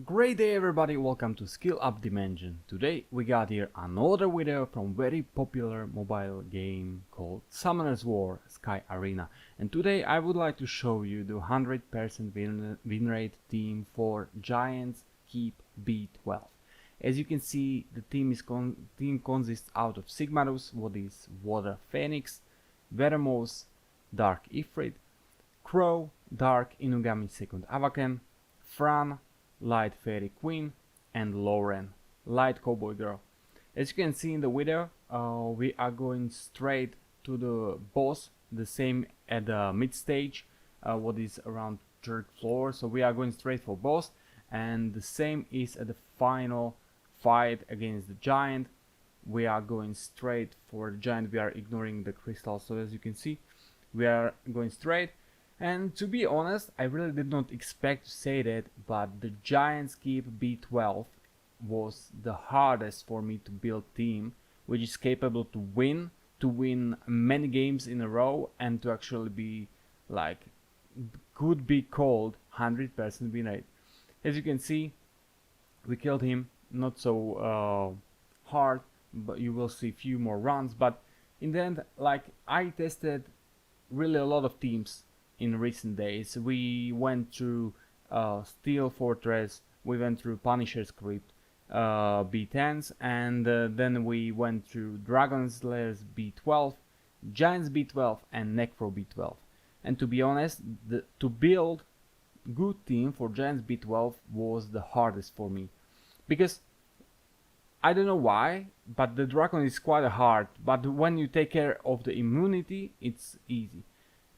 Great day everybody, welcome to Skill Up Dimension. Today we got here another video from very popular mobile game called Summoner's War Sky Arena. And today I would like to show you the 100% win rate team for Giants Keep B12. As you can see, the team consists out of Sigmarus, what is Water Phoenix, Veramos, Dark Ifrit, Crow, Dark Inugami Second Avaken, Fran, Light Fairy Queen, and Lauren, Light Cowboy Girl. As you can see in the video, we are going straight to the boss, the same at the mid stage, what is around third floor. So we are going straight for boss, and the same is at the final fight against the giant. We are going straight for the giant. We are ignoring the crystals. So as you can see, we are going straight. And to be honest, I really did not expect to say that, but the Giants Keep B12 was the hardest for me to build team, which is capable to win many games in a row, and to actually be like, could be called 100% win rate. As you can see, we killed him, not so hard, but you will see few more runs. But in the end, like, I tested really a lot of teams in recent days. We went through Steel Fortress, we went through Punisher's Crypt B10s, and then we went through Dragon Slayer's B12, Giants B12, and Necro B12. And to be honest, to build good team for Giants B12 was the hardest for me, because I don't know why, but the Dragon is quite hard, but when you take care of the immunity, it's easy.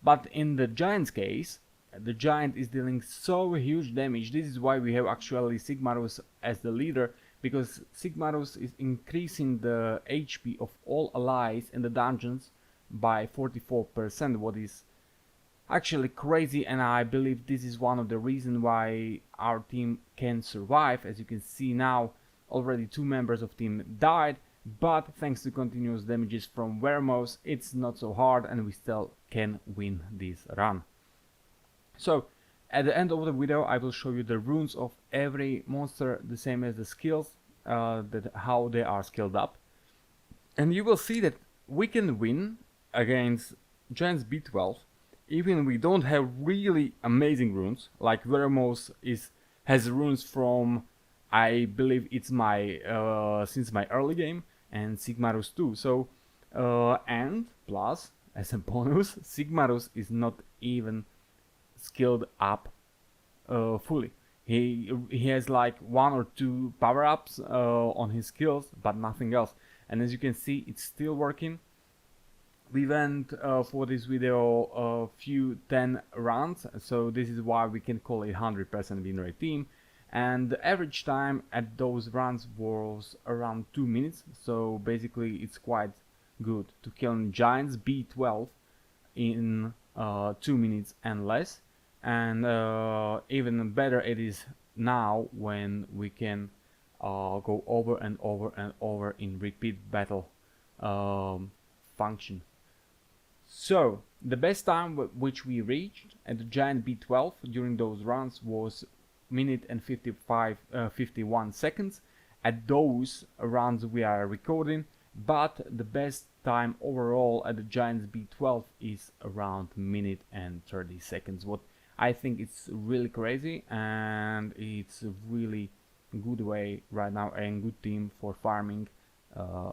But in the Giant's case, the Giant is dealing so huge damage. This is why we have actually Sigmarus as the leader, because Sigmarus is increasing the HP of all allies in the dungeons by 44%, what is actually crazy, and I believe this is one of the reasons why our team can survive. As you can see now, already 2 members of team died, but thanks to continuous damages from Veramos, it's not so hard, and we still can win this run. So at the end of the video, I will show you the runes of every monster, the same as the skills, how they are skilled up, and you will see that we can win against Giants B12 even we don't have really amazing runes. Like Veramos has runes from, I believe it's my since my early game, and Sigmarus too. So and plus, as a bonus, Sigmarus is not even skilled up fully. He has like 1 or 2 power-ups on his skills, but nothing else. And as you can see, it's still working. We went for this video a few 10 rounds, so this is why we can call it 100% win rate team. And the average time at those runs was around 2 minutes, so basically it's quite good to kill Giants B12 in 2 minutes and less. And even better it is now when we can go over and over and over in repeat battle function. So the best time which we reached at the Giant B12 during those runs was minute and 51 seconds at those runs we are recording, but the best time overall at the Giants B12 is around minute and 30 seconds. What I think it's really crazy, and it's a really good way right now and good team for farming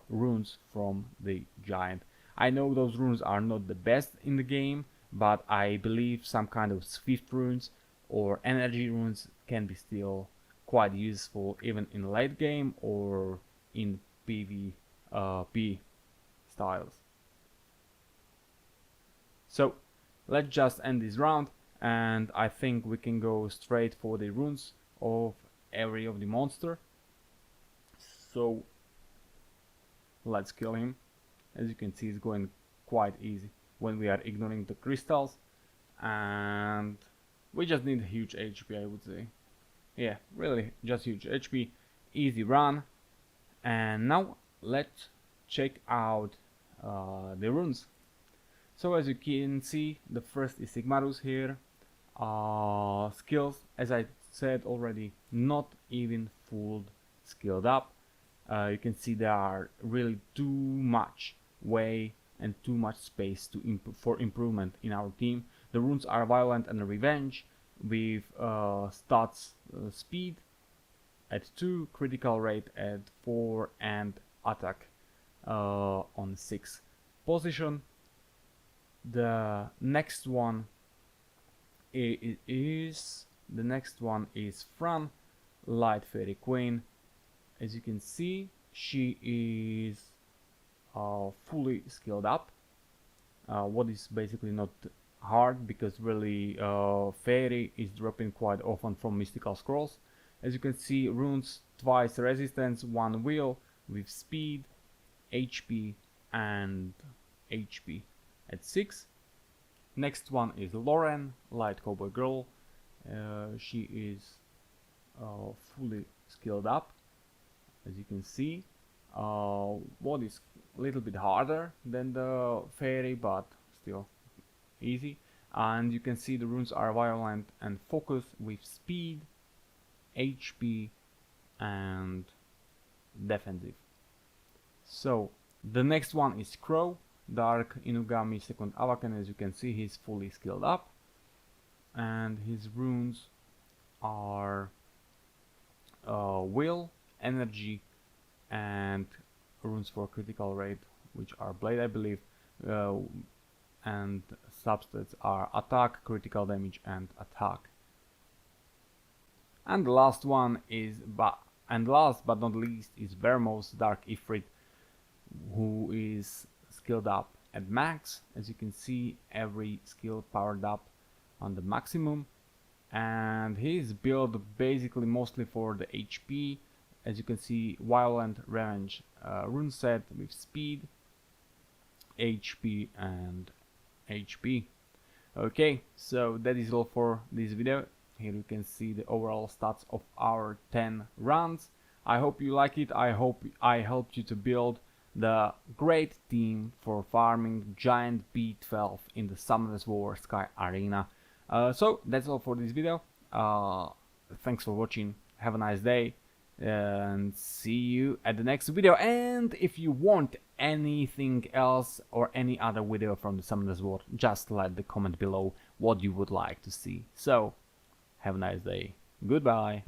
runes from the Giant. I know those runes are not the best in the game, but I believe some kind of Swift runes or energy runes can be still quite useful even in late game or in PvP styles. So let's just end this round, and I think we can go straight for the runes of every of the monster. So let's kill him. As you can see, it's going quite easy when we are ignoring the crystals, and we just need huge HP, I would say. Yeah, really just huge HP, easy run. And now let's check out the runes. So as you can see, the first is Sigmarus here. Skills, as I said already, not even full skilled up. You can see there are really too much way and too much space to for improvement in our team. The runes are violent and revenge with stats speed at 2, critical rate at 4, and attack on 6 position. The next one is Fran, Light Fairy Queen. As you can see, she is fully skilled up, what is basically not hard, because really Fairy is dropping quite often from mystical scrolls. As you can see, runes twice resistance, 1 wheel with speed, HP and HP at 6. Next one is Lauren, Light Cowboy Girl. She is fully skilled up. As you can see, what is a little bit harder than the Fairy, but still easy. And you can see the runes are violent and focus with speed, HP and defensive. So the next one is Crow, Dark Inugami second Awaken. As you can see, he's fully skilled up, and his runes are Will, Energy, and runes for critical rate, which are Blade, I believe, and substats are Attack, Critical Damage, and Attack. And the last one is, last but not least, is Vermos, Dark Ifrit, who is skilled up at max. As you can see, every skill powered up on the maximum, and he's built basically mostly for the HP. As you can see, Violent Revenge rune set with speed, HP and HP. Okay, so that is all for this video. Here you can see the overall stats of our 10 runs. I hope you like it. I hope I helped you to build the great team for farming giant B12 in the Summoner's War Sky Arena. So that's all for this video. Thanks for watching. Have a nice day, and see you at the next video. And if you want anything else or any other video from the Summoner's War, just let the comment below what you would like to see. So have a nice day. Goodbye.